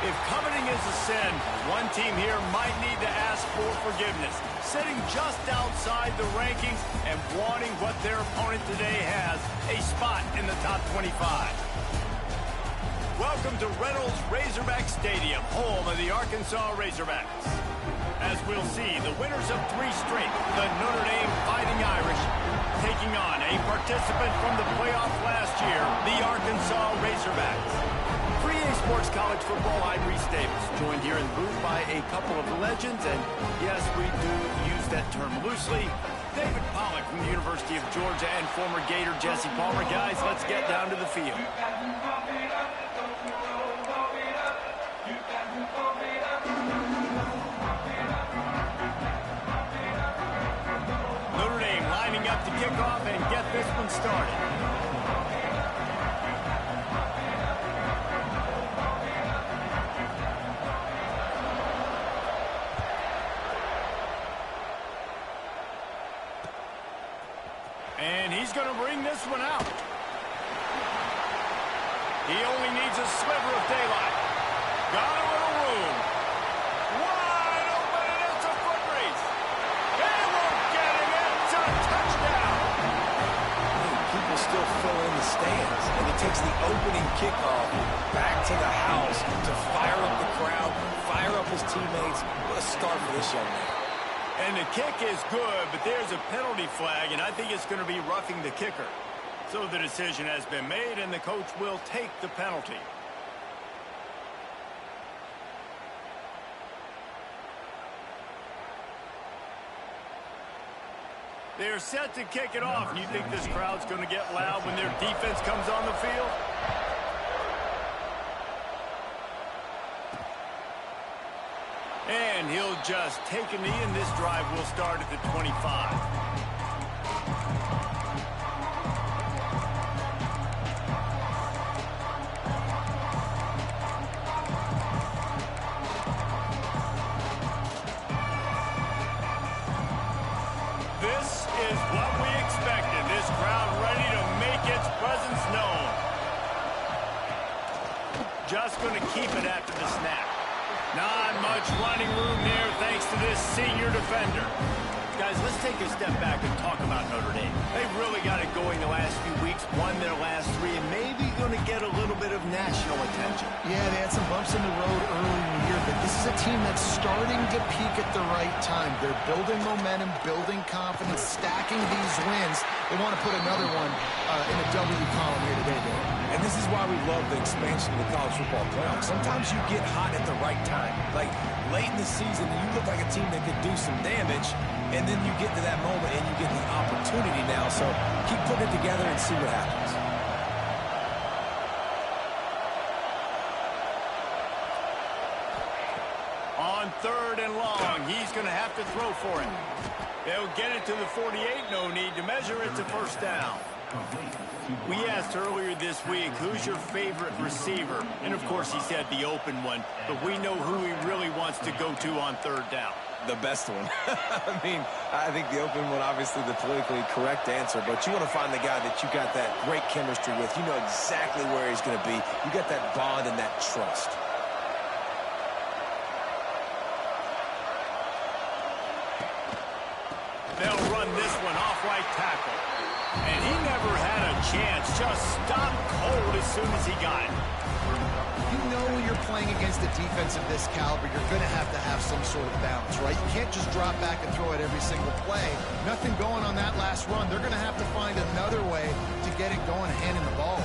If coveting is a sin, one team here might need to ask for forgiveness, sitting just outside the rankings and wanting what their opponent today has, a spot in the top 25. Welcome to Reynolds Razorback Stadium, home of the Arkansas Razorbacks. As we'll see, the winners of 3 straight, the Notre Dame Fighting Irish, taking on a participant from the playoff last year, the Arkansas Razorbacks. For EA Sports College Football, I'm Reese Davis, joined here in the booth by a couple of legends, and yes, we do use that term loosely. David Pollack from the University of Georgia and former Gator Jesse Palmer. Guys, let's get down to the field. Notre Dame lining up to kick off and get this one started. And he's going to bring this one out. He only needs a sliver of daylight. Got a little room. Wide open, and it's a foot race. They won't get him. It's a touchdown. People still fill in the stands, and he takes the opening kickoff back to the house to fire up the crowd, fire up his teammates. What a start for this young man. And the kick is good, but there's a penalty flag, and I think it's going to be roughing the kicker. So the decision has been made, and the coach will take the penalty. They're set to kick it off. You think this crowd's going to get loud when their defense comes on the field? And he'll just take a knee, and this drive will start at the 25. This is what we expected. This crowd ready to make its presence known. Just going to keep it after the snap. Not much running room there thanks to this senior defender. Guys, let's take a step back and talk about Notre Dame. They've really got it going the last few weeks, won their last 3, and maybe going to get a little bit of national attention. Yeah, they had some bumps in the road early in the year, but this is a team that's starting to peak at the right time. They're building momentum, building confidence, stacking these wins. They want to put another one in a W column here today, Dave. And this is why we love the expansion of the college football playoff. Sometimes you get hot at the right time. Like late in the season, you look like a team that could do some damage, and then you get to that moment and you get the opportunity now. So keep putting it together and see what happens. On 3rd and long, he's going to have to throw for it. They'll get it to the 48. No need to measure. It's a first down. We asked earlier this week, who's your favorite receiver? And, of course, he said the open one. But we know who he really wants to go to on 3rd down. The best one. I think the open one, obviously the politically correct answer, but you want to find the guy that you got that great chemistry with. You know exactly where he's going to be. You got that bond and that trust. They'll run this one off right tackle. And he never had a chance. Just stopped cold as soon as he got it. You know when you're playing against a defense of this caliber, you're going to have some sort of balance, right? You can't just drop back and throw it every single play. Nothing going on that last run. They're going to have to find another way to get it going, handing the ball.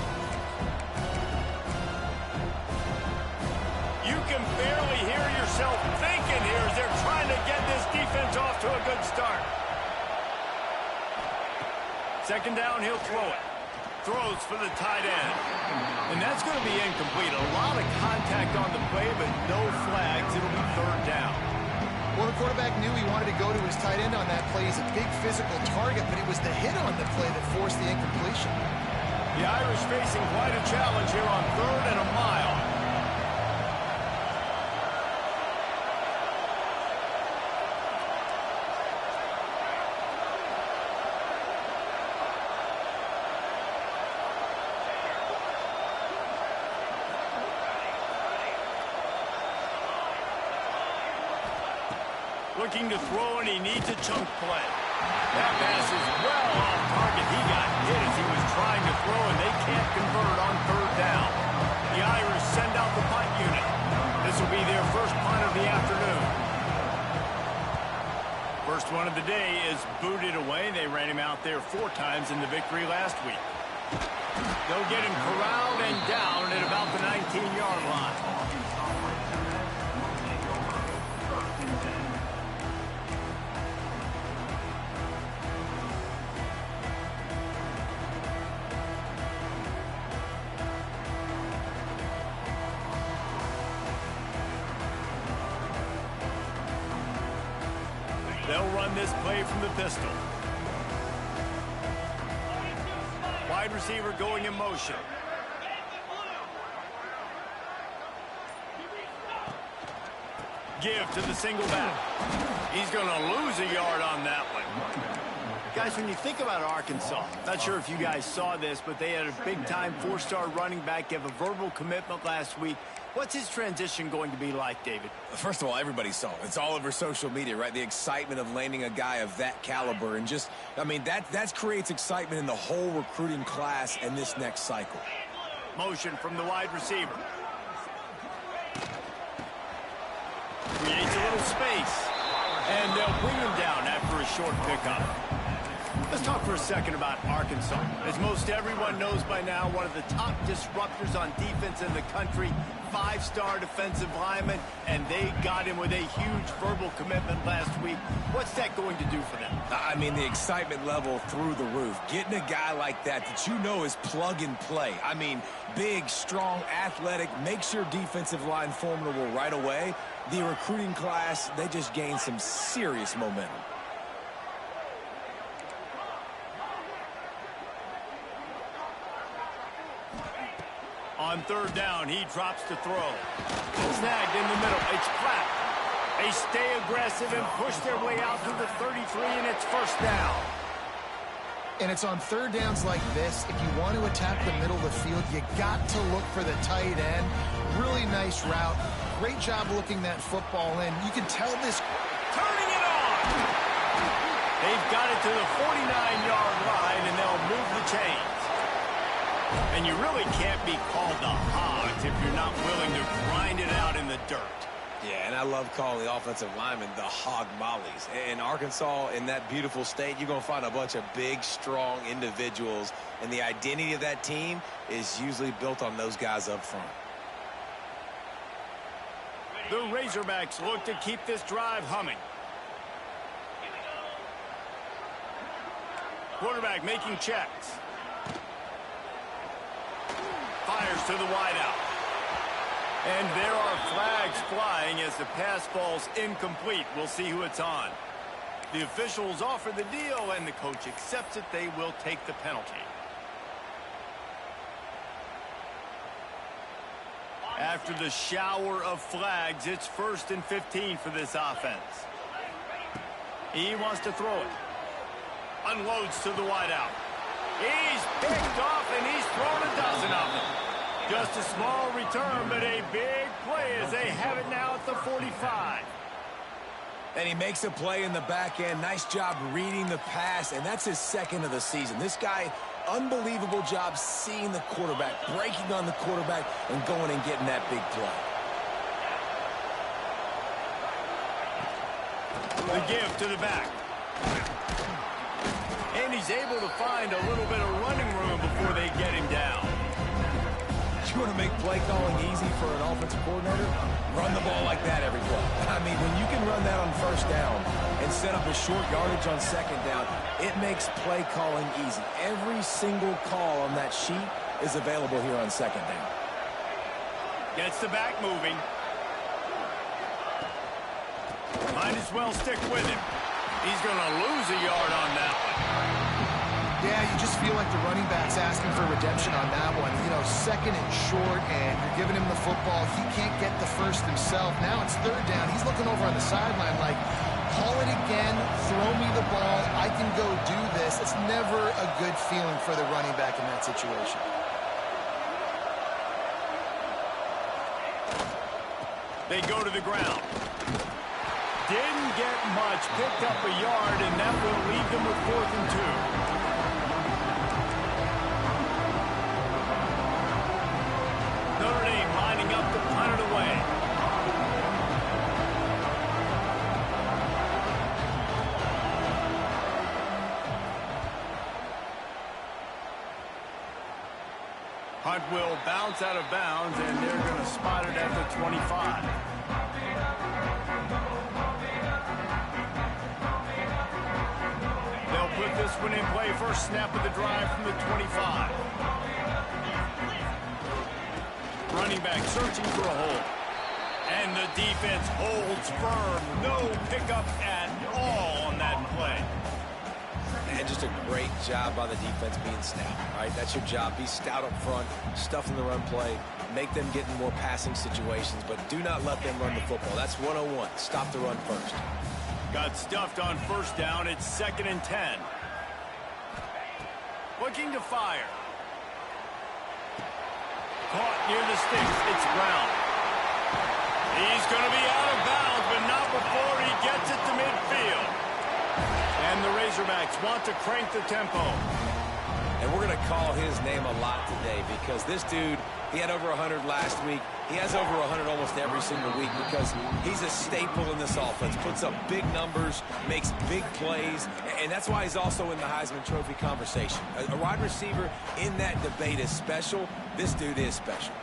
You can barely hear yourself thinking here as they're trying to get this defense off to a good start. 2nd down, he'll throw it. Throws for the tight end. And that's going to be incomplete. A lot of contact on the play, but no flags. It'll be 3rd down. Well, the quarterback knew he wanted to go to his tight end on that play. He's a big physical target, but it was the hit on the play that forced the incompletion. The Irish facing quite a challenge here on 3rd and a mile. Looking to throw, and he needs a chunk play. That pass is well off target. He got hit as he was trying to throw, and they can't convert on third down. The Irish send out the punt unit. This will be their first punt of the afternoon. First one of the day is booted away. They ran him out there 4 times in the victory last week. They'll get him corralled and down at about the 19-yard line. They'll run this play from the pistol. Wide receiver going in motion. Give to the single back. He's going to lose a yard on that one. Guys, when you think about Arkansas, not sure if you guys saw this, but they had a big-time 4-star running back give a verbal commitment last week. What's his transition going to be like, David? First of all, everybody saw it. It's all over social media, right? The excitement of landing a guy of that caliber. And just, I mean, that creates excitement in the whole recruiting class and this next cycle. Motion from the wide receiver. Creates a little space. And they'll bring him down after a short pickup. Let's talk for a second about Arkansas. As most everyone knows by now, one of the top disruptors on defense in the country, 5-star defensive lineman, and they got him with a huge verbal commitment last week. What's that going to do for them? I mean, the excitement level through the roof. Getting a guy like that you know is plug and play. I mean, big, strong, athletic, makes your defensive line formidable right away. The recruiting class, they just gained some serious momentum. On third down, he drops to throw. Snagged in the middle. It's flat. They stay aggressive and push their way out to the 33, and it's first down. And it's on third downs like this. If you want to attack the middle of the field, you got to look for the tight end. Really nice route. Great job looking that football in. You can tell this. Turning it on. They've got it to the 49-yard line, and they'll move the chains. And you really can't be called the Hogs if you're not willing to grind it out in the dirt. Yeah, and I love calling the offensive linemen the hog mollies. In Arkansas, in that beautiful state, you're going to find a bunch of big, strong individuals, and the identity of that team is usually built on those guys up front. The Razorbacks look to keep this drive humming. Quarterback making checks. Fires to the wideout. And there are flags flying as the pass falls incomplete. We'll see who it's on. The officials offer the deal, and the coach accepts it. They will take the penalty. After the shower of flags, it's 1st and 15 for this offense. He wants to throw it. Unloads to the wideout. He's picked off, and he's thrown a dozen of them. Just a small return, but a big play as they have it now at the 45. And he makes a play in the back end. Nice job reading the pass, and that's his 2nd of the season. This guy, unbelievable job seeing the quarterback, breaking on the quarterback, and going and getting that big play. The give to the back. And he's able to find a little bit of running room before they get him down. You want to make play calling easy for an offensive coordinator? Run the ball like that every play. I mean, when you can run that on first down and set up a short yardage on second down, it makes play calling easy. Every single call on that sheet is available here on second down. Gets the back moving. Might as well stick with him. He's going to lose a yard on that one. Yeah, you just feel like the running back's asking for redemption on that one. You know, 2nd and short, and you're giving him the football. He can't get the first himself. Now it's 3rd down. He's looking over on the sideline like, call it again, throw me the ball, I can go do this. It's never a good feeling for the running back in that situation. They go to the ground. Didn't get much, picked up a yard, and that will leave them with 4th and 2. Notre Dame lining up to punt it away. Hunt will bounce out of bounds, and they're going to spot it at the 25. They'll put this one in play. First snap of the drive from the 25. Running back searching for a hole. And the defense holds firm. No pickup at all on that play. And just a great job by the defense being stout. All right, that's your job. Be stout up front, stuff in the run play, make them get in more passing situations, but do not let them run the football. That's 101. Stop the run first. Got stuffed on first down. It's 2nd and 10. Looking to fire. Caught near the sticks. It's Brown. He's going to be out of bounds, but not before he gets it to midfield. And the Razorbacks want to crank the tempo. And we're going to call his name a lot today because this dude, he had over 100 last week. He has over 100 almost every single week because he's a staple in this offense. Puts up big numbers, makes big plays, and that's why he's also in the Heisman Trophy conversation. A wide receiver in that debate is special. This dude is special.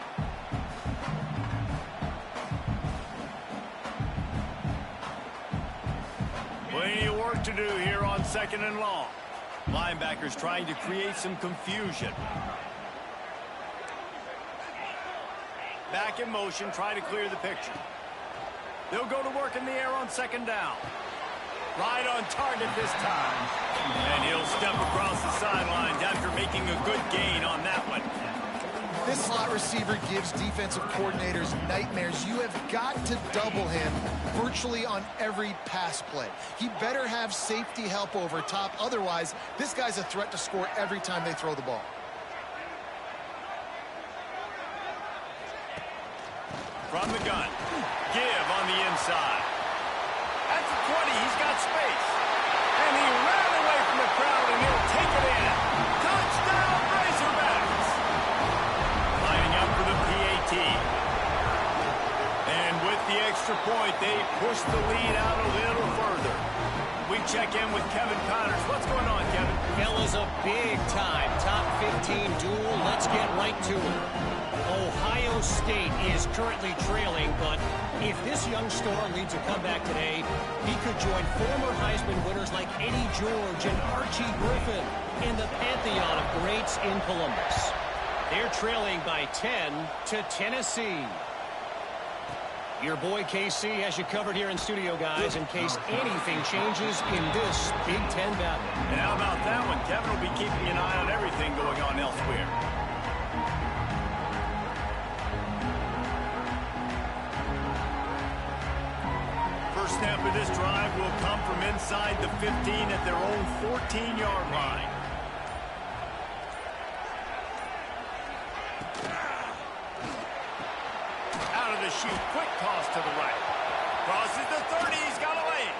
Plenty of work to do here on 2nd and long. Linebackers trying to create some confusion. Back in motion, try to clear the picture. They'll go to work in the air on 2nd down. Right on target this time. And he'll step across the sidelines after making a good gain on that one. This slot receiver gives defensive coordinators nightmares. You have got to double him virtually on every pass play. He better have safety help over top. Otherwise, this guy's a threat to score every time they throw the ball. From the gun. Give on the inside. At the 20, he's got space. And he ran away from the crowd, and he'll take it in. Touchdown, Razorbacks! Lining up for the PAT. And with the extra point, they push the lead out a little further. We check in with Kevin Connors. What's going on, Kevin? Fellas, a big-time top 15 duel. Let's get right to it. Ohio State is currently trailing, but if this young star leads a comeback today, he could join former Heisman winners like Eddie George and Archie Griffin in the pantheon of greats in Columbus. They're trailing by 10 to Tennessee. Your boy KC has you covered here in studio, guys, in case anything changes in this Big Ten battle. And how about that one? Kevin will be keeping an eye on everything going on elsewhere. First snap of this drive will come from inside the 15 at their own 14-yard line. Out of the chute, quick toss to the right. Crosses the 30, he's got a lane.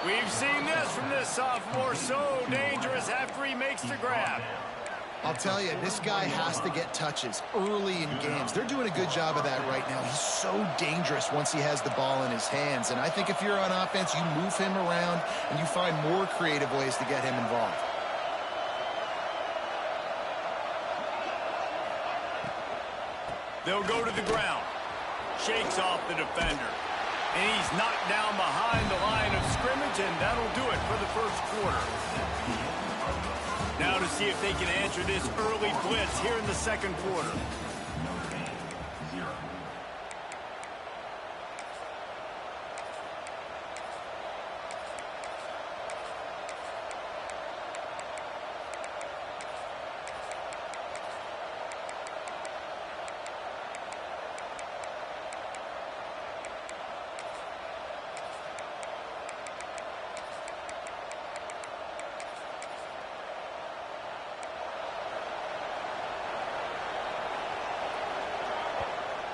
We've seen this from this sophomore, so dangerous after he makes the grab. I'll tell you, this guy has to get touches early in games. They're doing a good job of that right now. He's so dangerous once he has the ball in his hands. And I think if you're on offense, you move him around and you find more creative ways to get him involved. They'll go to the ground. Shakes off the defender. And he's knocked down behind the line of scrimmage, and that'll do it for the first quarter. Now to see if they can answer this early blitz here in the second quarter.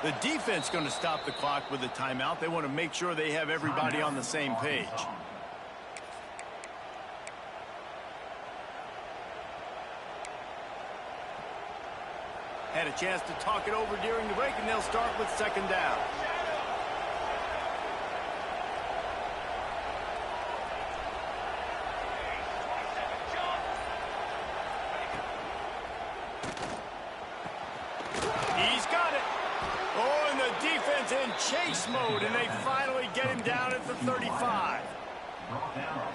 The defense going to stop the clock with a timeout. They want to make sure they have everybody on the same page. Had a chance to talk it over during the break, and they'll start with second down. He's got it. Oh, and the defense in chase mode, and they finally get him down at the 35.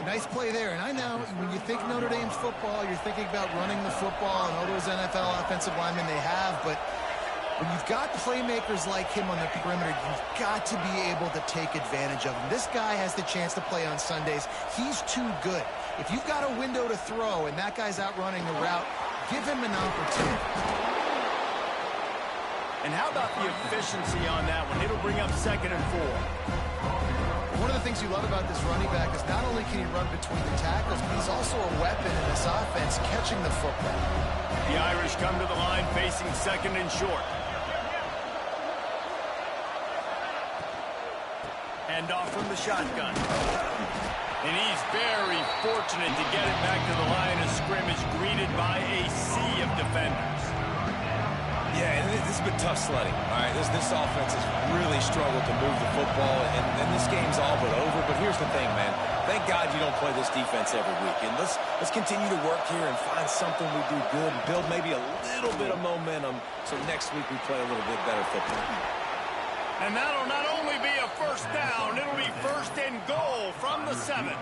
Nice play there. And I know when you think Notre Dame's football, you're thinking about running the football and all those NFL offensive linemen they have. But when you've got playmakers like him on the perimeter, you've got to be able to take advantage of him. This guy has the chance to play on Sundays. He's too good. If you've got a window to throw and that guy's out running the route, give him an opportunity. And how about the efficiency on that one? It'll bring up 2nd and 4. One of the things you love about this running back is not only can he run between the tackles, but he's also a weapon in this offense, catching the football. The Irish come to the line facing 2nd and short. Hand off from the shotgun. And he's very fortunate to get it back to the line of scrimmage, greeted by a sea of defenders. Yeah, and this has been tough sledding. All right, this offense has really struggled to move the football, and this game's all but over. But here's the thing, man. Thank God you don't play this defense every week. And let's continue to work here and find something we do good and build maybe a little bit of momentum so next week we play a little bit better football. And that'll not only be a first down, it'll be 1st and goal from the 7.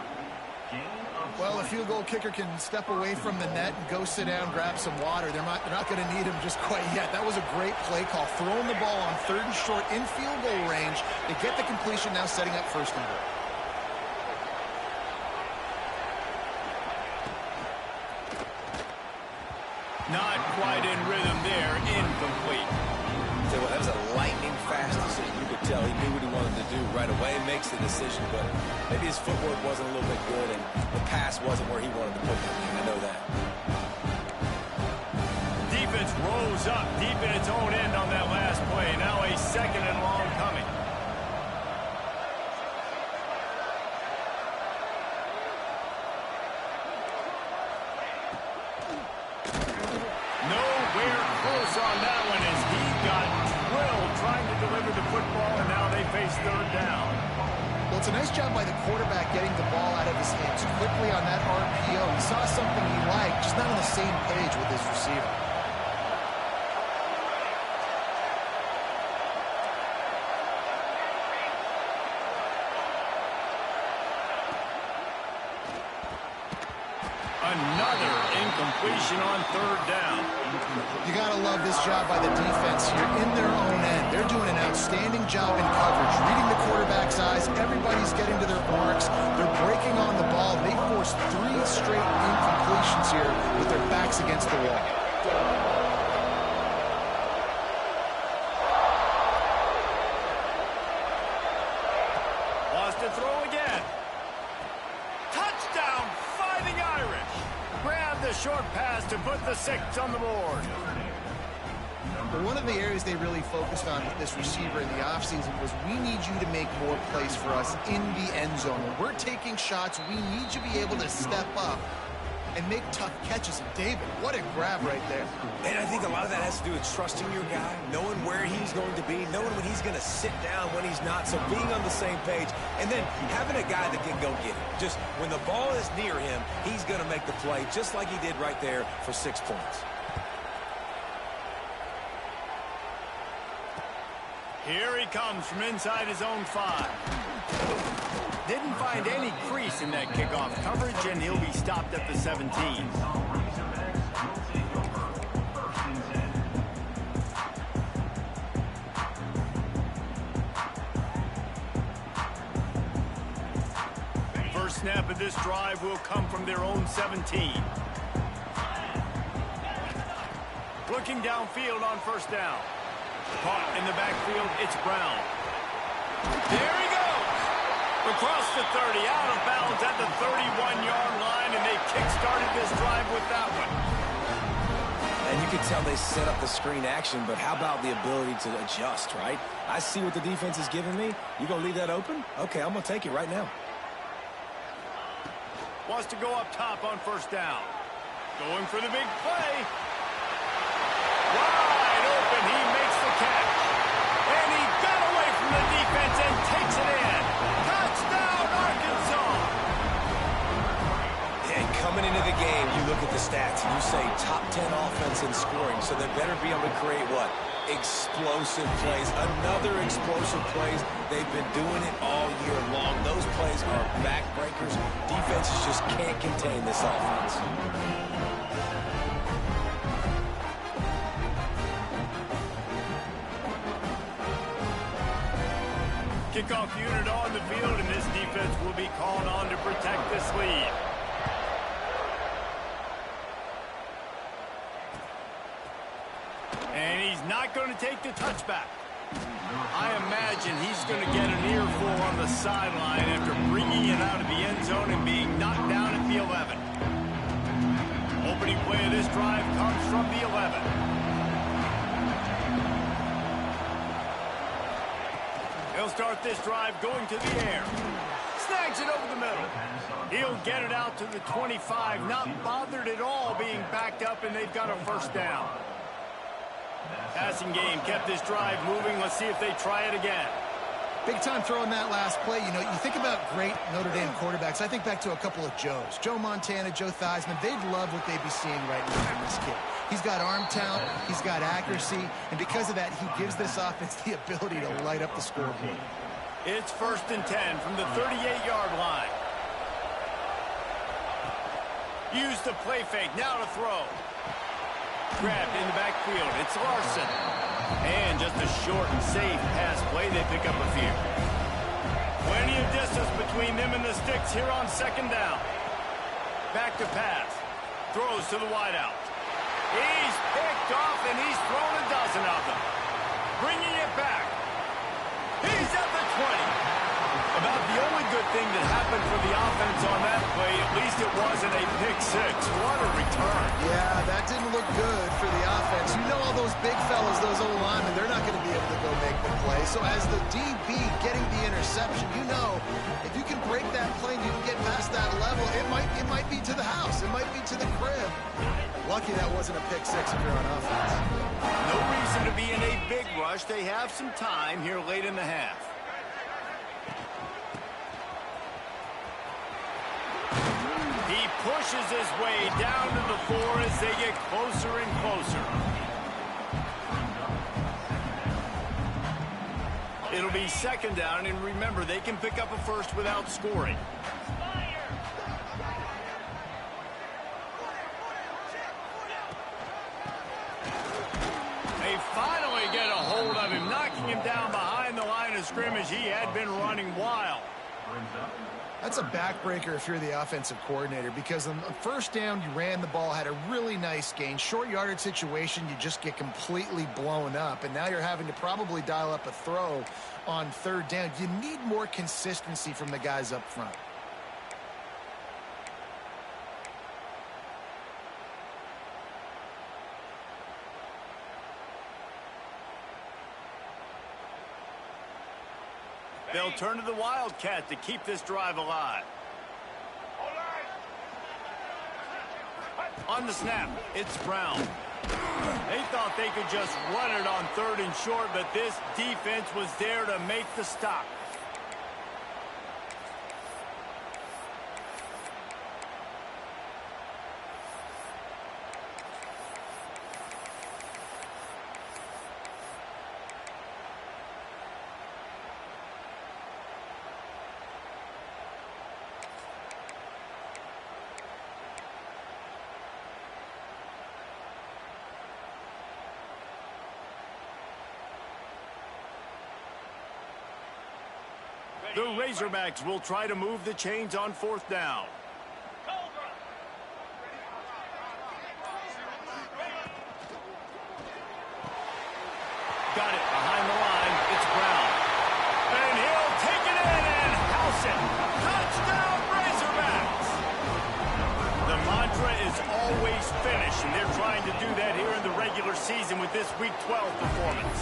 Well, a field goal kicker can step away from the net and go sit down, grab some water. They're not going to need him just quite yet. That was a great play call. Throwing the ball on 3rd and short in field goal range. They get the completion, now setting up 1st and goal. Not quite in rhythm there. Incomplete. So that was a lightning fast decision. You could tell he knew what he wanted to do right away. Makes the decision, but maybe his footwork wasn't a little bit good, and the pass wasn't where he wanted to put it. I know that. Defense rose up deep in its own end on that last play. Now a 2nd and long coming. Nowhere close on that one as he got drilled trying to deliver the football, and now they face 3rd down. Well, it's a nice job by the quarterback getting the ball out of his hands quickly on that RPO. He saw something he liked, just not on the same page with his receiver. Another incompletion on 3rd down. You got to love this job by the defense here in their own end. They're doing an outstanding job in coverage, reading the quarterback's eyes. Everybody's getting to their marks. They're breaking on the ball. They forced 3 straight incompletions here with their backs against the wall. Lost to throw again. Touchdown, Fighting Irish. Grab the short pass to put the 6 on the board. But one of the areas they really focused on with this receiver in the offseason was we need you to make more plays for us in the end zone. When we're taking shots, we need you to be able to step up and make tough catches. And David, what a grab right there. And I think a lot of that has to do with trusting your guy, knowing where he's going to be, knowing when he's going to sit down, when he's not, so being on the same page, and then having a guy that can go get it. Just when the ball is near him, he's going to make the play, just like he did right there for 6 points. Here he comes from inside his own 5. Didn't find any crease in that kickoff coverage, and he'll be stopped at the 17. First snap of this drive will come from their own 17. Looking downfield on 1st down. Caught in the backfield, it's Brown. There he goes! Across the 30, out of bounds at the 31-yard line, and they kick-started this drive with that one. And you can tell they set up the screen action, but how about the ability to adjust, right? I see what the defense is giving me. You going to leave that open? Okay, I'm going to take it right now. Wants to go up top on first down. Going for the big play. Wide open. He makes the catch. And he got away from the defense and takes it in. Touchdown, Arkansas. And coming into the game, you look at the stats and you say top 10 offense in scoring, so they better be able to create what? Explosive plays. Another explosive plays. They've been doing it all year long. Those plays are backbreakers. Defenses just can't contain this offense. Kickoff unit on the field, and this defense will be called on to protect this lead. And he's not going to take the touchback. I imagine he's going to get an earful on the sideline after bringing it out of the end zone and being knocked down at the 11. Opening play of this drive comes from the 11. He'll start this drive going to the air. Snags it over the middle. He'll get it out to the 25, not bothered at all being backed up, and they've got a first down. Passing game kept this drive moving. Let's see if they try it again. Big time throw in that last play. You know, you think about great Notre Dame quarterbacks. I think back to a couple of Joes. Joe Montana, Joe Theismann. They'd love what they'd be seeing right now from this kid. He's got arm talent. He's got accuracy. And because of that, he gives this offense the ability to light up the scoreboard. It's 1st and 10 from the 38-yard line. Use the play fake. Now to throw. Grabbed in the backfield. It's Larson. And just a short and safe pass play. They pick up a few. Plenty of distance between them and the sticks here on 2nd down. Back to pass. Throws to the wideout. He's picked off, and he's thrown a dozen of them. Bringing it back. He's at the 20. About the only good thing that happened for the offense on that play, at least it wasn't a pick six. What a return. Yeah, that didn't look good for the offense. You know all those big fellas, those old linemen, they're not going to be able to go make the play. So as the DB getting the interception, you know, if you can break that play and you can get past that level, it might be to the house. It might be to the crib. Lucky that wasn't a pick six if you're on offense. No reason to be in a big rush. They have some time here late in the half. He pushes his way down to the 4 as they get closer and closer. It'll be 2nd down, and remember, they can pick up a first without scoring. They finally get a hold of him, knocking him down behind the line of scrimmage. He had been running wild. That's a backbreaker if you're the offensive coordinator, because on the 1st down, you ran the ball, had a really nice gain. Short yardage situation, you just get completely blown up, and now you're having to probably dial up a throw on 3rd down. You need more consistency from the guys up front. They'll turn to the Wildcat to keep this drive alive. On the snap, it's Brown. They thought they could just run it on 3rd and short, but this defense was there to make the stop. The Razorbacks will try to move the chains on 4th down. Got it behind the line. It's Brown. And he'll take it in and house it. Touchdown, Razorbacks! The mantra is always finish, and they're trying to do that here in the regular season with this Week 12 performance.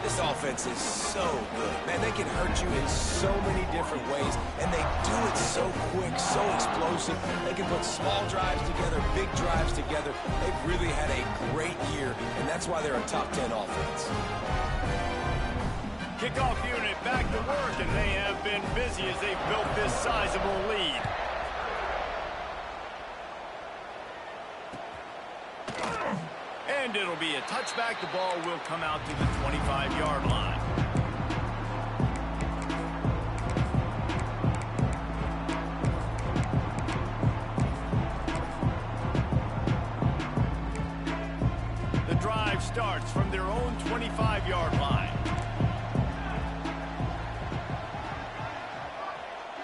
This offense is so good. Man, they can hurt you in so many different ways, and they do it so quick, so explosive. They can put small drives together, big drives together. They've really had a great year, and that's why they're a top 10 offense. Kickoff unit back to work, and they have been busy as they've built this sizable lead. And it'll be a touchback. The ball will come out to the 25-yard line. The drive starts from their own 25-yard line.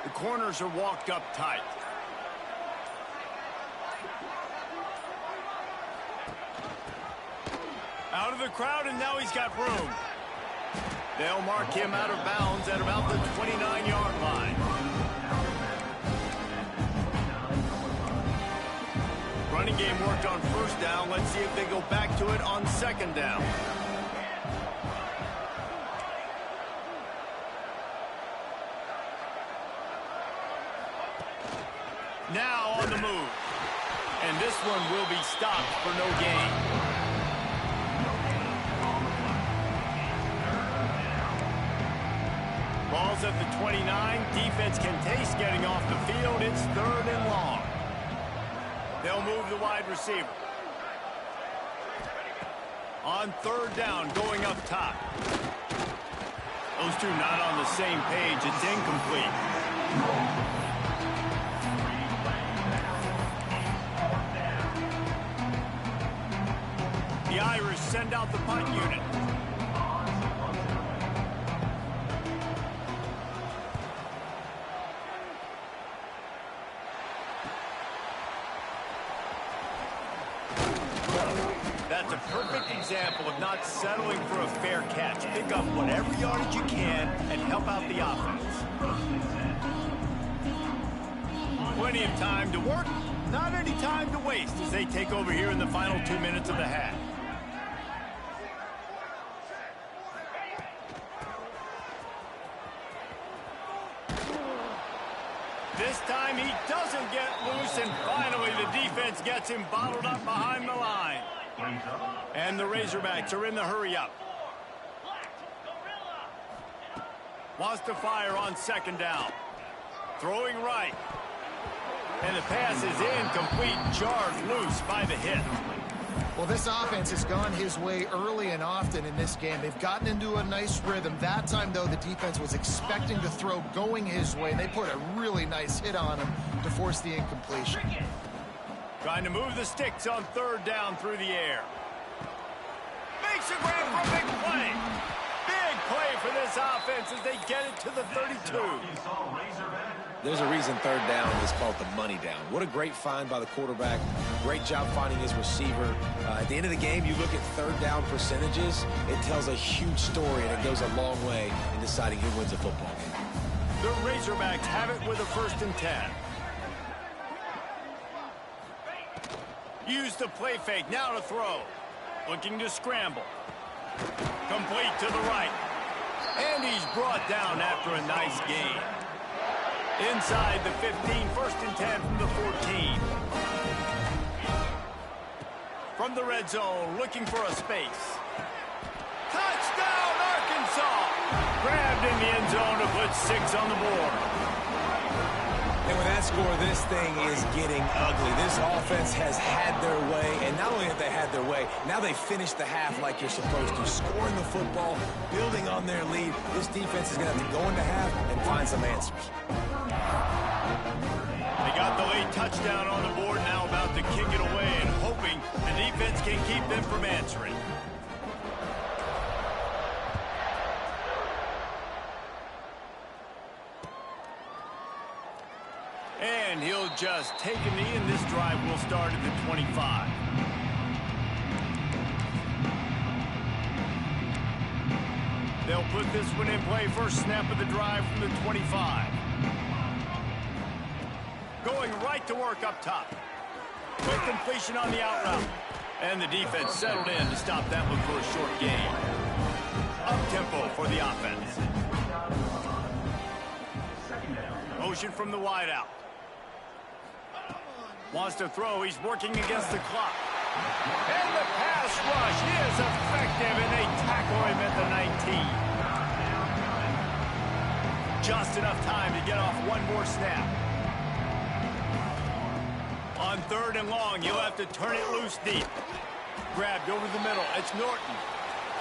The corners are walked up tight. Out of the crowd, and now he's got room. They'll mark him out of bounds at about the 29-yard line. Running game worked on first down. Let's see if they go back to it on second down. Now on the move. And this one will be stopped for no gain. Ball's at the 29. Defense can taste getting off the field. It's 3rd and long. They'll move the wide receiver. On 3rd down, going up top. Those two not on the same page. It's incomplete. The Irish send out the punt unit. That's a perfect example of not settling for a fair catch. Pick up whatever yardage you can and help out the offense. Plenty of time to work, not any time to waste as they take over here in the final 2 minutes of the half. This time he doesn't get loose, and finally the defense gets him bottled up behind the line. And the Razorbacks are in the hurry-up. Wants to fire on second down. Throwing right. And the pass is incomplete, jarred loose by the hit. Well, this offense has gone his way early and often in this game. They've gotten into a nice rhythm. That time, though, the defense was expecting to throw going his way. They put a really nice hit on him to force the incompletion. Trying to move the sticks on 3rd down through the air. Makes a grab for a big play. Big play for this offense as they get it to the 32. There's a reason 3rd down is called the money down. What a great find by the quarterback. Great job finding his receiver. At the end of the game, you look at 3rd down percentages. It tells a huge story, and it goes a long way in deciding who wins a football game. The Razorbacks have it with a 1st and 10. Use the play fake, now to throw. Looking to scramble. Complete to the right. And he's brought down after a nice gain. Inside the 15, 1st and 10 from the 14. From the red zone, looking for a space. Touchdown, Arkansas! Grabbed in the end zone to put 6 on the board. And with that score, this thing is getting ugly. This offense has had their way, and not only have they had their way, now they finished the half like you're supposed to, scoring the football, building on their lead. This defense is going to have to go into half and find some answers. They got the late touchdown on the board, now about to kick it away and hoping the defense can keep them from answering. And he'll just take a knee, and this drive will start at the 25. They'll put this one in play. First snap of the drive from the 25. Going right to work up top. Quick completion on the out route. And the defense settled in to stop that one for a short gain. Up-tempo for the offense. Motion from the wideout. Wants to throw. He's working against the clock. And the pass rush is effective, and they tackle him at the 19. Just enough time to get off one more snap. On 3rd and long, you'll have to turn it loose deep. Grabbed over the middle. It's Norton.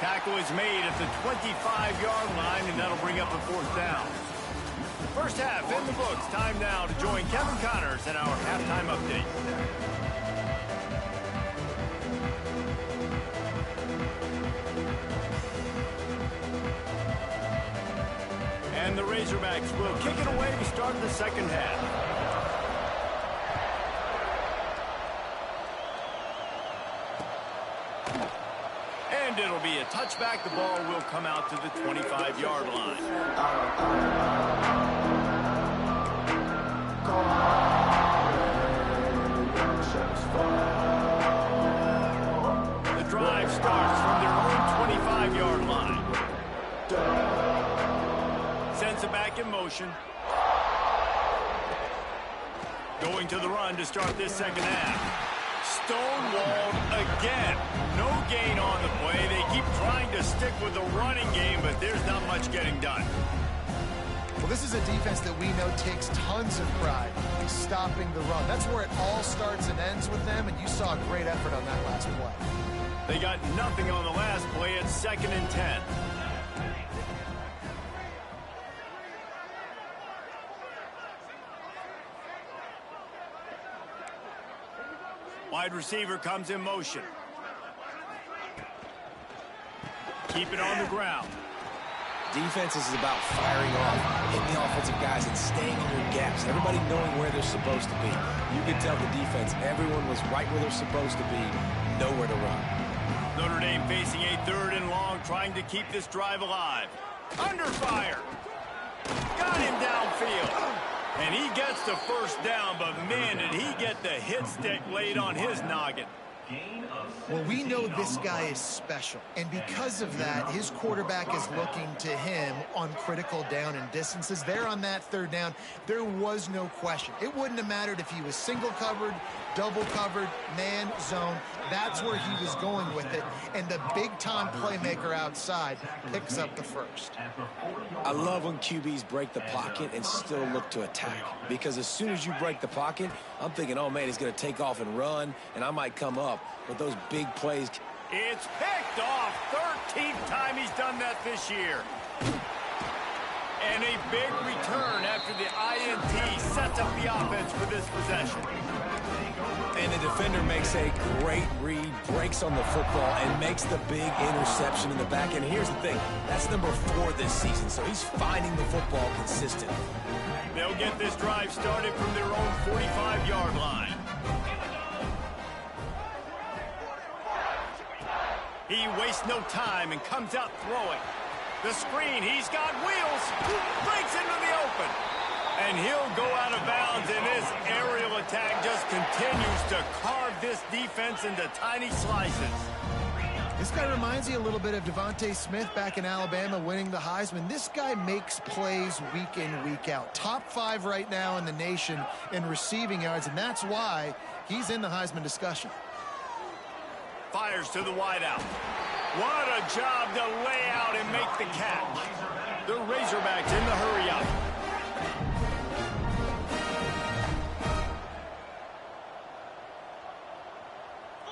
Tackle is made at the 25-yard line, and that'll bring up a 4th down. First half in the books. Time now to join Kevin Connors in our halftime update. And the Razorbacks will kick it away to start the second half. And it'll be a touchback. The ball will come out to the 25-yard line. The drive starts from their own 25-yard line. Sends it back in motion. Going to the run to start this second half. Stonewalled again. No gain on the play. They keep trying to stick with the running game, but there's not much getting done. Well, this is a defense that we know takes tons of pride in stopping the run. That's where it all starts and ends with them, and you saw a great effort on that last play. They got nothing on the last play. It's 2nd and 10. Wide receiver comes in motion. Keep it on the ground. Defense is about firing off, hitting the offensive guys, and staying in your gaps. Everybody knowing where they're supposed to be. You can tell the defense, everyone was right where they're supposed to be, nowhere to run. Notre Dame facing a 3rd and long, trying to keep this drive alive. Under fire. Got him downfield. And he gets the first down, but man, did he get the hit stick laid on his noggin. Well, we know this guy is special, and because of that, his quarterback is looking to him on critical down and distances. There on that 3rd down, there was no question. It wouldn't have mattered if he was single covered, double covered, man, zone. That's where he was going with it, and the big-time playmaker outside picks up the first. I love when QBs break the pocket and still look to attack, because as soon as you break the pocket, I'm thinking, oh, man, he's going to take off and run, and I might come up. But those big plays. It's picked off. 13th time he's done that this year. And a big return after the INT sets up the offense for this possession. And the defender makes a great read, breaks on the football, and makes the big interception in the back. And here's the thing, that's number 4 this season, so he's finding the football consistently. They'll get this drive started from their own 45-yard line. He wastes no time and comes out throwing. The screen, he's got wheels, breaks into the open. And he'll go out of bounds, and this aerial attack just continues to carve this defense into tiny slices. This guy reminds you a little bit of Devontae Smith back in Alabama winning the Heisman. This guy makes plays week in, week out. Top 5 right now in the nation in receiving yards, and that's why he's in the Heisman discussion. Fires to the wideout. What a job to lay out and make the catch. The Razorbacks in the hurry up.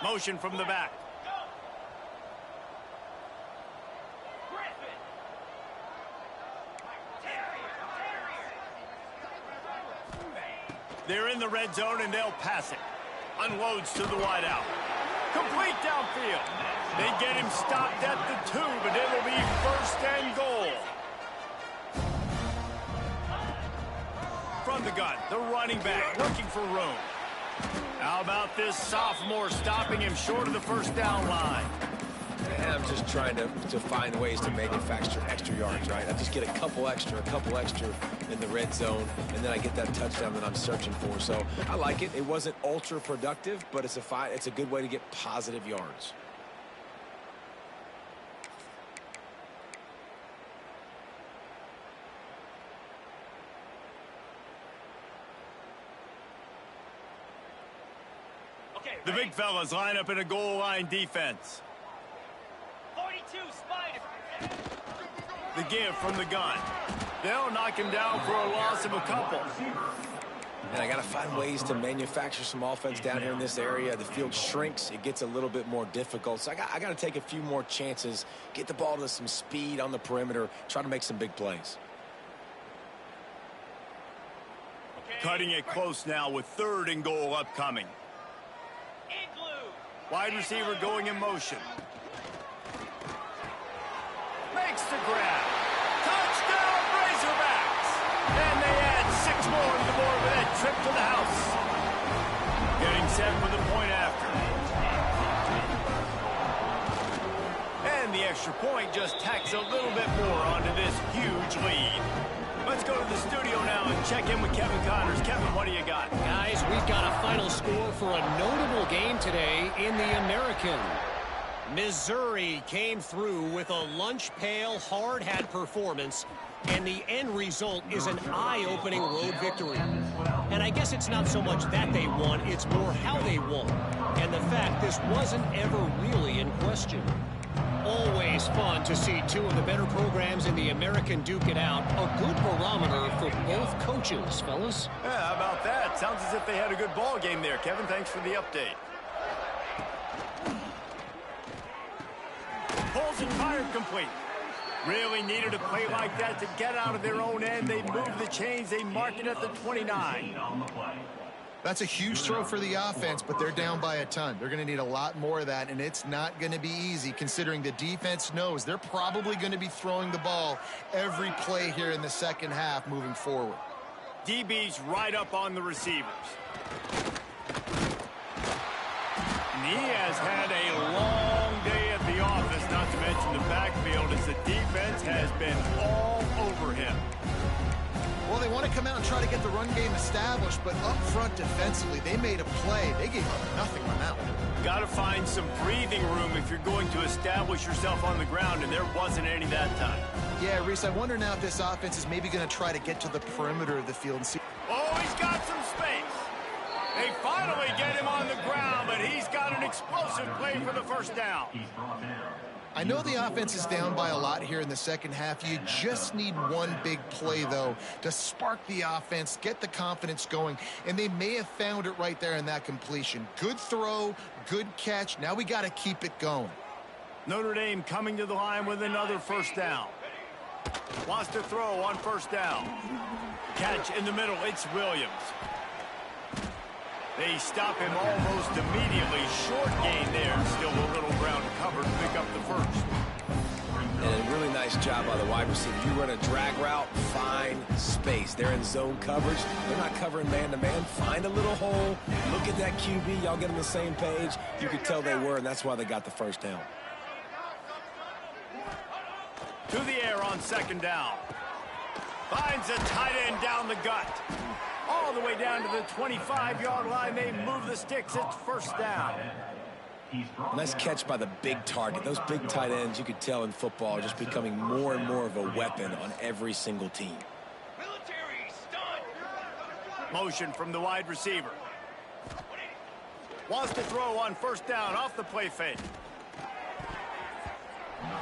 Motion from the back. They're in the red zone and they'll pass it. Unloads to the wideout. Complete downfield. They get him stopped at the 2, but it'll be 1st and goal. From the gun, the running back looking for room. How about this sophomore stopping him short of the 1st down line? Yeah, sometimes just trying to find ways to manufacture extra yards, right? I just get a couple extra in the red zone, and then I get that touchdown that I'm searching for. So I like it. It wasn't ultra productive, but it's a good way to get positive yards. The big fellas line up in a goal line defense. 42 Spider. The give from the gun. They'll knock him down for a loss of a couple. And I got to find ways to manufacture some offense down here in this area. The field shrinks. It gets a little bit more difficult. So I got to take a few more chances, get the ball to some speed on the perimeter, try to make some big plays. Cutting it close now with 3rd and goal upcoming. Wide receiver going in motion. Makes the grab. Touchdown, Razorbacks! And they add 6 more to the board with that trip to the house. Getting set for the point after. And the extra point just tacks a little bit more onto this huge lead. Let's go to the studio now and check in with Kevin Connors. Kevin, what do you got? Guys, we've got a final score for a notable game today in the American. Missouri came through with a lunch pail, hard hat performance, and the end result is an eye-opening road victory. And I guess it's not so much that they won, it's more how they won. And the fact this wasn't ever really in question. Always fun to see 2 of the better programs in the American duke it out. A good barometer for both coaches, fellas. Yeah, how about that? Sounds as if they had a good ball game there. Kevin, thanks for the update. Pulls and fired complete. Really needed a play like that to get out of their own end. They move the chains. They mark it at the 29. That's a huge throw for the offense, but they're down by a ton. They're going to need a lot more of that, and it's not going to be easy considering the defense knows they're probably going to be throwing the ball every play here in the second half moving forward. DB's right up on the receivers. And he has had a long day at the office, not to mention the backfield, as the defense has been all over him. Well, they want to come out and try to get the run game established, but up front defensively, they made a play. They gave up nothing on that one. Got to find some breathing room if you're going to establish yourself on the ground, and there wasn't any that time. Yeah, Reese, I wonder now if this offense is maybe going to try to get to the perimeter of the field and see. Oh, he's got some space. They finally get him on the ground, but he's got an explosive play for the first down. I know the offense is down by a lot here in the second half. You just need one big play, though, to spark the offense, get the confidence going, and they may have found it right there in that completion. Good throw, good catch. Now we got to keep it going. Notre Dame coming to the line with another first down. Wants to throw on first down. Catch in the middle. It's Williams. They stop him almost immediately. Short gain there. Still a little ground covered to pick up the first. And a really nice job by the wide receiver. You run a drag route, find space. They're in zone coverage. They're not covering man-to-man. Find a little hole. Look at that QB. Y'all get on the same page. You could tell they were, and that's why they got the first down. To the air on second down. Finds a tight end down the gut. All the way down to the 25-yard line. They move the sticks. It's first down. Nice catch by the big target. Those big tight ends, you could tell in football, are just becoming more and more of a weapon on every single team. Motion from the wide receiver. Wants to throw on first down off the play fake.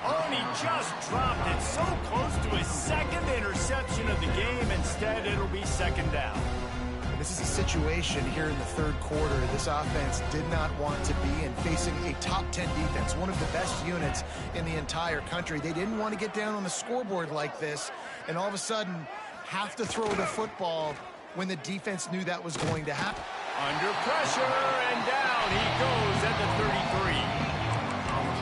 Oh, and he just dropped it so close to his second interception of the game. Instead, it'll be second down. This is a situation here in the third quarter this offense did not want to be in, facing a top 10 defense, one of the best units in the entire country. They didn't want to get down on the scoreboard like this and all of a sudden have to throw the football when the defense knew that was going to happen. Under pressure, and down he goes at the 33.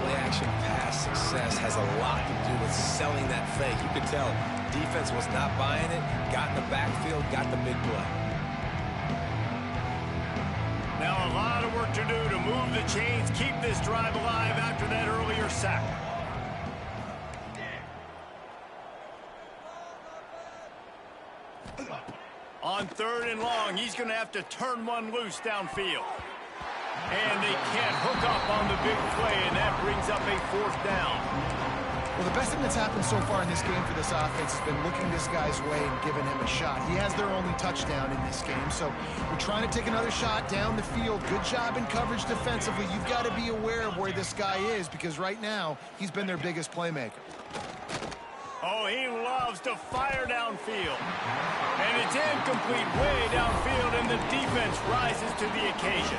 Play-action pass success has a lot to do with selling that fake. You could tell defense was not buying it, got in the backfield, got the big play. Now a lot of work to do to move the chains, keep this drive alive after that earlier sack. On 3rd and long, he's going to have to turn one loose downfield. And they can't hook up on the big play, and that brings up a 4th down. Well, the best thing that's happened so far in this game for this offense has been looking this guy's way and giving him a shot. He has their only touchdown in this game, so we're trying to take another shot down the field. Good job in coverage defensively. You've got to be aware of where this guy is because right now he's been their biggest playmaker. Oh, he loves to fire downfield. And it's incomplete way downfield, and the defense rises to the occasion.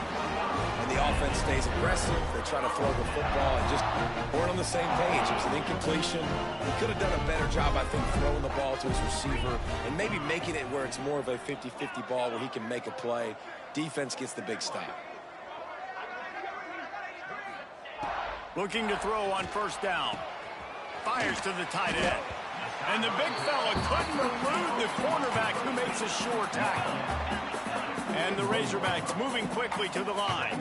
And the offense stays aggressive. They try to throw the football and just weren't on the same page. It was an incompletion. He could have done a better job, I think, throwing the ball to his receiver and maybe making it where it's more of a 50-50 ball where he can make a play. Defense gets the big stop. Looking to throw on 1st down. Fires to the tight end. And the big fella couldn't elude the cornerback who makes a sure tackle. And the Razorbacks moving quickly to the line.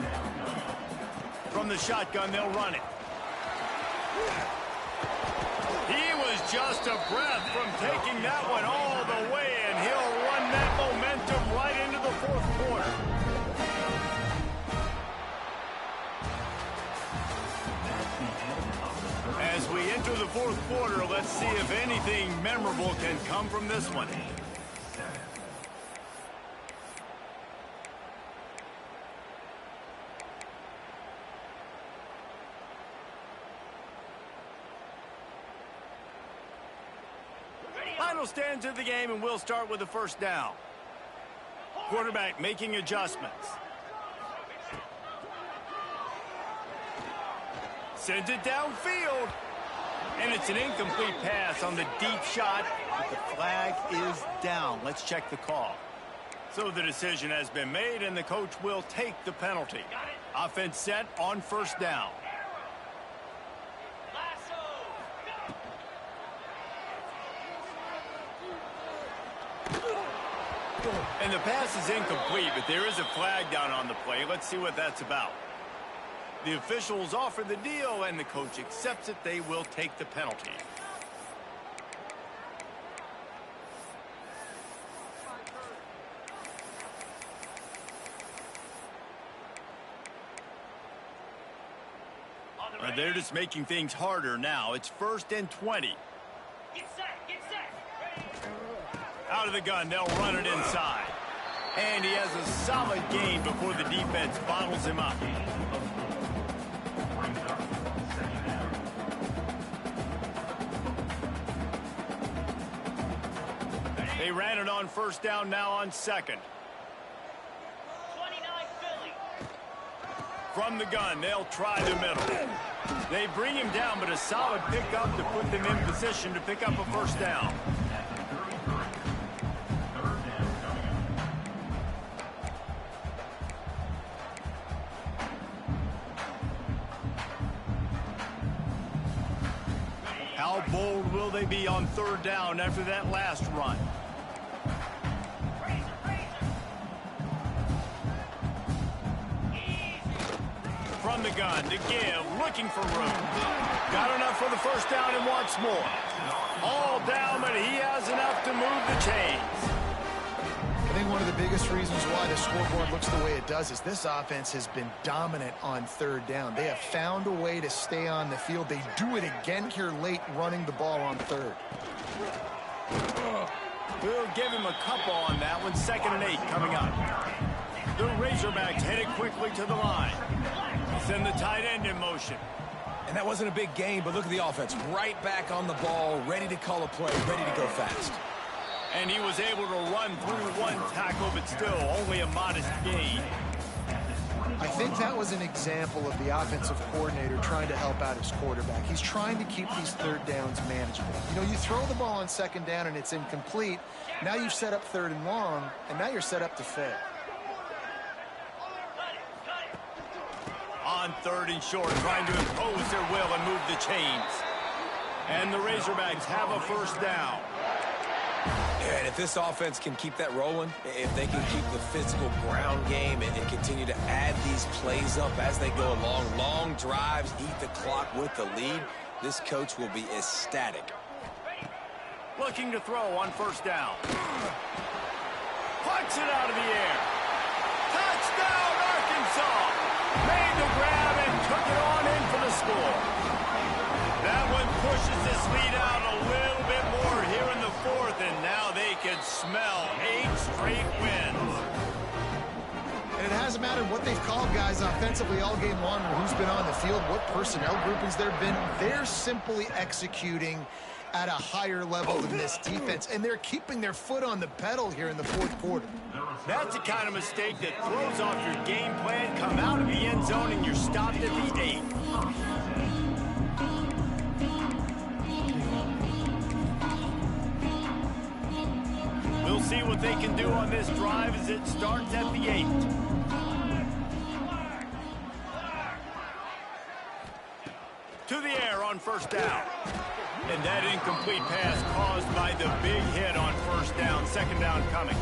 From the shotgun, they'll run it. He was just a breath from taking that one all the way, and he'll run that momentum right into the 4th quarter. As we enter the 4th quarter, let's see if anything memorable can come from this one. Final stands of the game, and we'll start with the 1st down. Quarterback making adjustments. Sends it downfield. And it's an incomplete pass on the deep shot. But the flag is down. Let's check the call. So the decision has been made, and the coach will take the penalty. Offense set on 1st down. And the pass is incomplete, but there is a flag down on the play. Let's see what that's about. The officials offer the deal, and the coach accepts it. They will take the penalty. They're just making things harder now. It's 1st and 20. Get set, get set. Out of the gun, they'll run it inside. And he has a solid gain before the defense bottles him up. They ran it on 1st down, now on 2nd. 29 Philly. From the gun, they'll try the middle. They bring him down, but a solid pickup to put them in position to pick up a 1st down. How bold will they be on 3rd down after that last run? From the gun to give, looking for room. Got enough for the 1st down and wants more. All down, but he has enough to move the chains. I think one of the biggest reasons why the scoreboard looks the way it does is this offense has been dominant on 3rd down. They have found a way to stay on the field. They do it again here late, running the ball on 3rd. We'll give him a couple on that one. 2nd and 8 coming up. The Razorbacks headed quickly to the line. Send the tight end in motion. And that wasn't a big gain, but look at the offense. Right back on the ball, ready to call a play, ready to go fast. And he was able to run through one tackle, but still only a modest gain. I think that was an example of the offensive coordinator trying to help out his quarterback. He's trying to keep these 3rd downs manageable. You know, you throw the ball on 2nd down and it's incomplete. Now you've set up 3rd and long, and now you're set up to fail. On 3rd and short, trying to impose their will and move the chains. And the Razorbacks have a 1st down. And if this offense can keep that rolling, if they can keep the physical ground game and continue to add these plays up as they go along, long drives, eat the clock with the lead, this coach will be ecstatic. Looking to throw on 1st down. Puts it out of the air. Touchdown, Arkansas. Made the grab and took it on in for the score. That one pushes this lead out a little bit more here in the fourth, and now they can smell 8 straight wins. And it hasn't mattered what they've called guys offensively all game long, or who's been on the field, what personnel groupings there have been. They're simply executing at a higher level than this defense, and they're keeping their foot on the pedal here in the fourth quarter. That's the kind of mistake that throws off your game plan. Come out of the end zone and you're stopped at the 8. We'll see what they can do on this drive as it starts at the 8. To the air on first down. And that incomplete pass caused by the big hit on first down. Second down coming.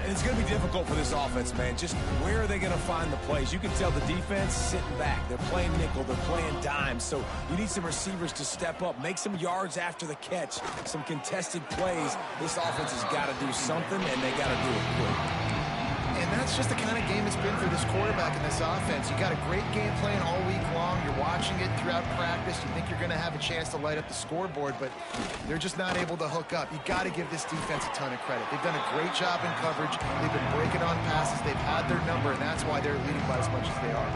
And it's going to be difficult for this offense, man. Just where are they going to find the plays? You can tell the defense sitting back. They're playing nickel. They're playing dime. So you need some receivers to step up, make some yards after the catch, some contested plays. This offense has got to do something, and they got to do it quick. And that's just the kind of game it's been for this quarterback in this offense. You got a great game plan all week long. You're watching it throughout practice. You think you're going to have a chance to light up the scoreboard, but they're just not able to hook up. You got to give this defense a ton of credit. They've done a great job in coverage. They've been breaking on passes. They've had their number, and that's why they're leading by as much as they are.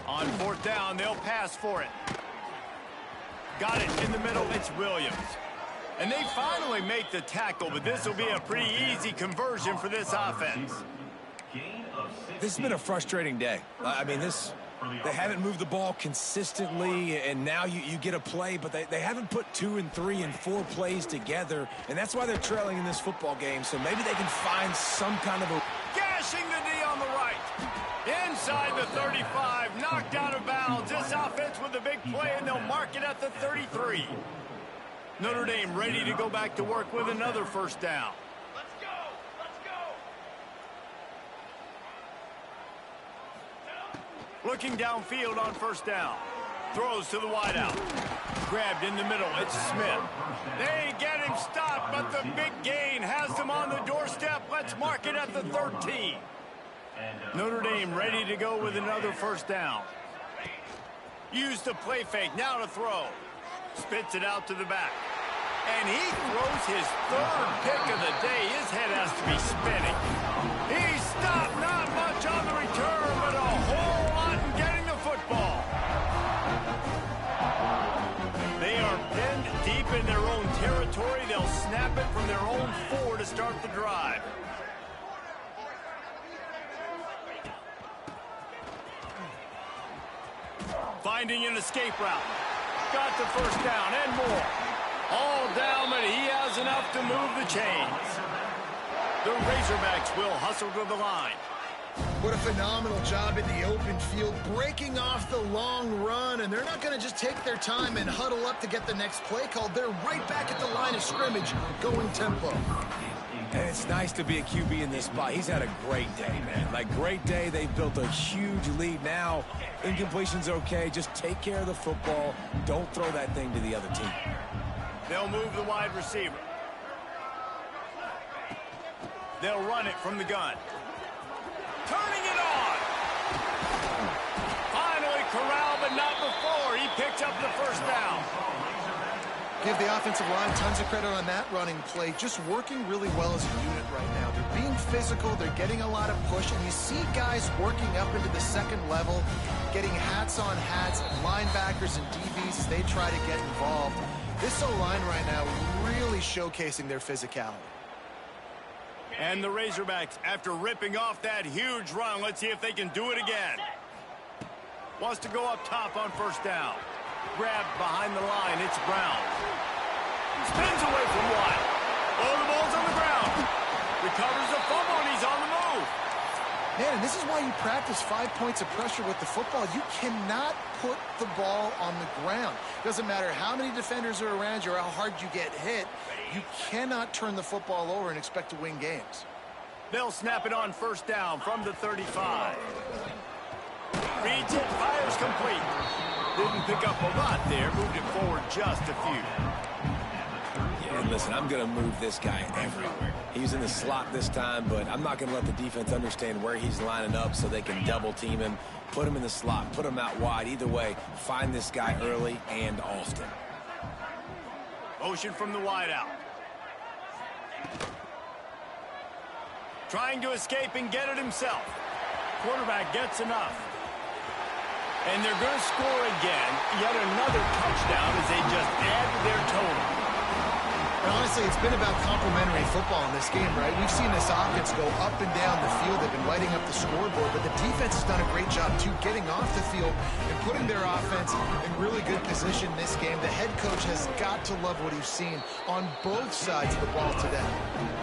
On fourth down, they'll pass for it. Got it in the middle. It's Williams. And they finally make the tackle, but this will be a pretty easy conversion for this offense. This has been a frustrating day. I mean, they haven't moved the ball consistently, and now you get a play, but they haven't put 2 and 3 and 4 plays together, and that's why they're trailing in this football game. So maybe they can find some kind of a... Gashing the knee on the right. Inside the 35, knocked out of bounds. This offense with a big play, and they'll mark it at the 33. Notre Dame ready to go back to work with another first down. Let's go! Let's go! Looking downfield on first down. Throws to the wideout. Grabbed in the middle. It's Smith. They get him stopped, but the big gain has them on the doorstep. Let's mark it at the 13. Notre Dame ready to go with another first down. Use the play fake. Now to throw. Spits it out to the back. And he throws his 3rd pick of the day. His head has to be spinning. He stopped, not much on the return, but a whole lot in getting the football. They are pinned deep in their own territory. They'll snap it from their own 4 to start the drive. Finding an escape route. Got the first down and more. All down, but he has enough to move the chains. The Razorbacks will hustle to the line. What a phenomenal job in the open field, breaking off the long run, and they're not going to just take their time and huddle up to get the next play called. They're right back at the line of scrimmage, going tempo. And it's nice to be a QB in this spot. He's had a great day, man. Like, great day. They've built a huge lead now. Incompletion's okay. Just take care of the football. Don't throw that thing to the other team. They'll move the wide receiver. They'll run it from the gun. Turning it on. Finally corralled, but not before. He picks up the first down. Give the offensive line tons of credit on that running play. Just working really well as a unit right now. They're being physical. They're getting a lot of push. And you see guys working up into the second level, getting hats on hats, linebackers and DBs as they try to get involved. This O-line right now really showcasing their physicality. And the Razorbacks, after ripping off that huge run, let's see if they can do it again. Wants to go up top on first down. Grabbed behind the line, it's Brown. Spins away from one. Oh, the ball's on the ground. Recovers the fumble, and he's on the move. Man, and this is why you practice 5 points of pressure with the football. You cannot put the ball on the ground. Doesn't matter how many defenders are around you or how hard you get hit. You cannot turn the football over and expect to win games. They'll snap it on first down from the 35. Reads it, fires complete. Didn't pick up a lot there. Moved it forward just a few. Yeah, and listen, I'm going to move this guy everywhere. He's in the slot this time, but I'm not going to let the defense understand where he's lining up so they can double team him, put him in the slot, put him out wide. Either way, find this guy early and often. Motion from the wideout. Trying to escape and get it himself. Quarterback gets enough. And they're going to score again. Yet another touchdown as they just add to their total. Honestly, it's been about complementary football in this game, right? We've seen this offense go up and down the field. They've been lighting up the scoreboard, but the defense has done a great job, too, getting off the field and putting their offense in really good position in this game. The head coach has got to love what he's seen on both sides of the ball today.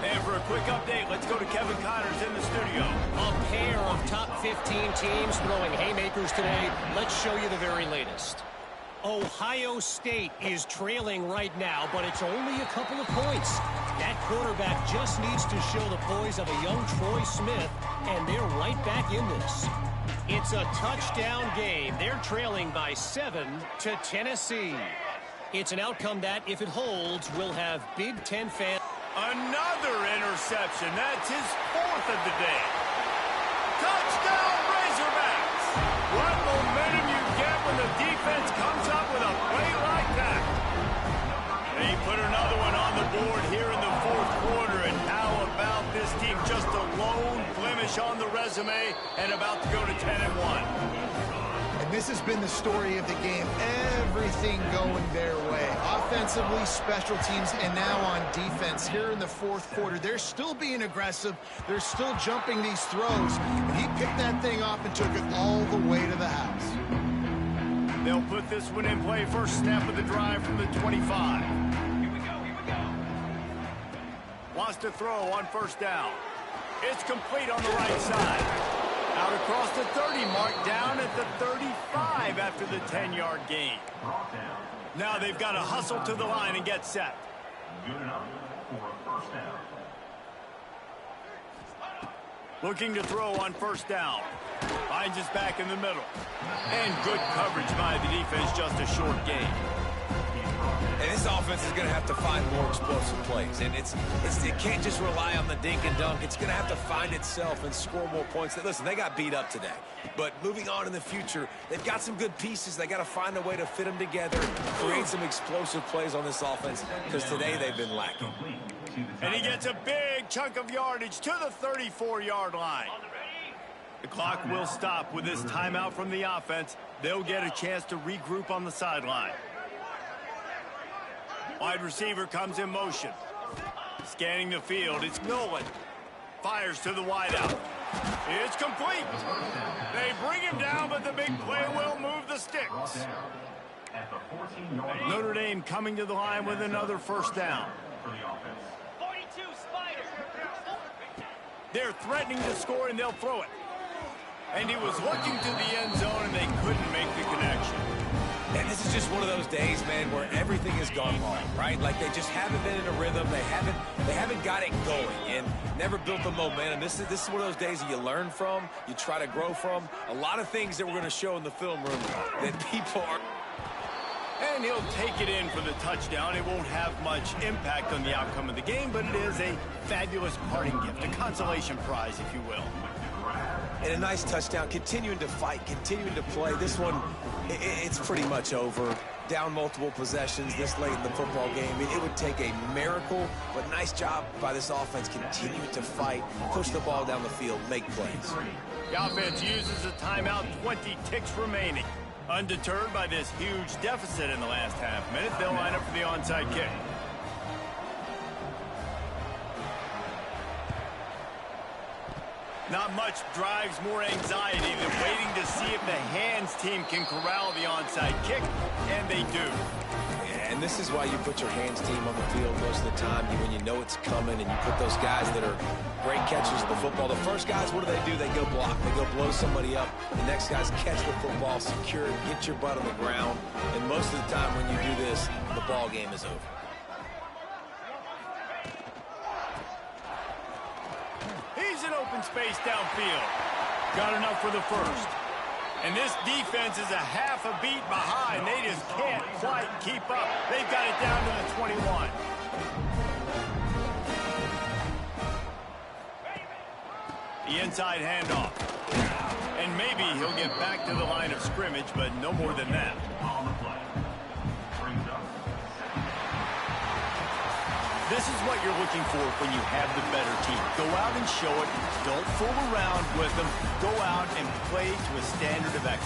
And for a quick update, let's go to Kevin Connors in the studio. A pair of top 15 teams throwing haymakers today. Let's show you the very latest. Ohio State is trailing right now, but it's only a couple of points. That quarterback just needs to show the poise of a young Troy Smith, and they're right back in this. It's a touchdown game. They're trailing by 7 to Tennessee. It's an outcome that, if it holds, will have Big Ten fans. Another interception. That's his 4th of the day. Touchdown, Razorbacks! What momentum you get when the defense comes up with a play like that. They put another one on the board here in the 4th quarter, and how about this team? Just a lone blemish on the resume and about to go to 10-1. And this has been the story of the game. Everything going their way. Offensively, special teams, and now on defense here in the 4th quarter. They're still being aggressive. They're still jumping these throws. And he picked that thing off and took it all the way to the house. They'll put this one in play. First snap of the drive from the 25. Here we go. Wants to throw on first down. It's complete on the right side. Out across the 30 mark, down at the 35 after the 10-yard gain. Now they've got to hustle to the line and get set. Good enough for a first down. Looking to throw on first down. Finds his back in the middle. And good coverage by the defense, just a short gain. And this offense is going to have to find more explosive plays. And it can't just rely on the dink and dunk. It's going to have to find itself and score more points. Listen, they got beat up today. But moving on in the future, they've got some good pieces. They got to find a way to fit them together, create some explosive plays on this offense, because today they've been lacking. And he gets a big chunk of yardage to the 34-yard line. The clock will stop with this timeout from the offense. They'll get a chance to regroup on the sideline. Wide receiver comes in motion. Scanning the field, it's Nolan. Fires to the wideout. It's complete. They bring him down, but the big play will move the sticks. Notre Dame coming to the line with another first down. 42 Spider. They're threatening to score, and they'll throw it. And he was looking to the end zone, and they couldn't make the connection. And this is just one of those days, man, where everything has gone wrong, right? Like they just haven't been in a rhythm. They haven't got it going and never built the momentum. This is one of those days that you learn from, you try to grow from. A lot of things that we're going to show in the film room that people are. And he'll take it in for the touchdown. It won't have much impact on the outcome of the game, but it is a fabulous parting gift, a consolation prize, if you will. And a nice touchdown, continuing to fight, continuing to play. This one, it's pretty much over. Down multiple possessions this late in the football game. It would take a miracle, but nice job by this offense continuing to fight, push the ball down the field, make plays. The offense uses a timeout, 20 ticks remaining. Undeterred by this huge deficit in the last half minute, they'll line up for the onside kick. Not much drives more anxiety than waiting to see if the hands team can corral the onside kick, and they do. And this is why you put your hands team on the field most of the time when you know it's coming, and you put those guys that are great catchers of the football. The first guys, what do? They go block. They go blow somebody up. The next guys catch the football, secure it, get your butt on the ground. And most of the time when you do this, the ball game is over. He's in open space downfield. Got enough for the first. And this defense is a half a beat behind. They just can't quite keep up. They've got it down to the 21. The inside handoff. And maybe he'll get back to the line of scrimmage, but no more than that. On the play. Brings up. This is what you're looking for when you have the better team. Go out and show it. Don't fool around with them. Go out and play to a standard of excellence.